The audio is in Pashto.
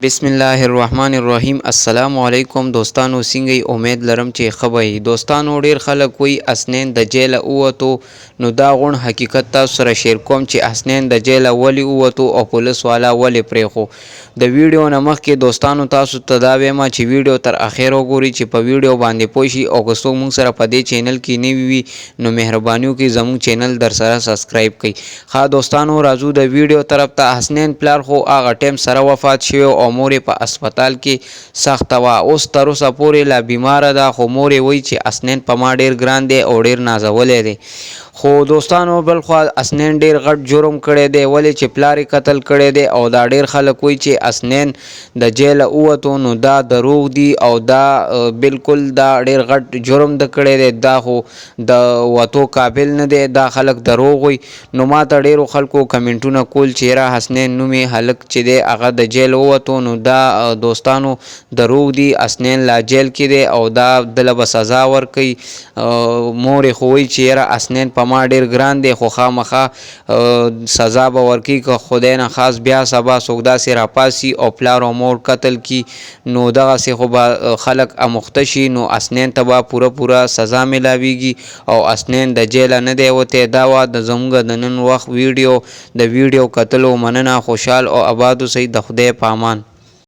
बिस्मिल्लाहिर्रहमानिर्रहीम अस्सलामु अलैकुम दोस्तानो सिंगई उम्मीद लरम चे खबई दोस्तानो ढेर खलक कोई असनैन द जेल उवतो नु दा गुण हकीकत तासु सره شیر کوم چې اسنین د جیل ولی اوتو او پولیس والا ولی پریخو د ویډیو نمخ کې دوستانو تاسو ته دا ویما چې ویډیو تر اخر وګورئ چې په ویډیو باندې پوښي او که څوک مونږ سره په دې چینل کې نیوي وي نو مهرباني وکړئ زموږ چینل در سره سبسکرایب کړئ ښه دوستانو راځو د ویډیو طرف ته حسنین پلار خو هغه ټیم سره وفات شوی او مور په هسپتال کې سخت وا اوس تر اوسه پورې لا بیماره ده خو مور وی چې اسنین په ما ډیر ګران دی او ډیر نازولې دی خو دوستانو بل خو اسنین ډیر غټ جرم کړی دی ولې چې پلار قتل کړی دی او دا ډیر خلک وی چې اسنین د جیل اوتو نو دا دروغ دی او دا بالکل دا ډیر غټ جرم د کړی دی دا خو د وتو قابل نه دی دا خلک دروغ وي نو ما ته ډیرو خلکو کمنټونه کول چې را حسنین نومي هلک چې دی هغه د جیل اوتو نو دا دوستانو دروغ دی اسنین لا جیل کې دی او دا دله به سزا ورکوي مور خو وی چې را اسنین په ما ډیر ګران دی خو خامخا سزا به ورکوي که خدای نه خاص بیا سبا څوک داسې راپاسي او پلار او مور قتل کی نو دغسې خو به خلک اموخته شي نو اسنین ته به پوره سزا میلاویږي او اسنین د جیله نه دی وتی دا وه د زموږ د نن وخت ویډیو د ویډیو کتلو مننه خوشحال او آباد اوسئ د خدای په امان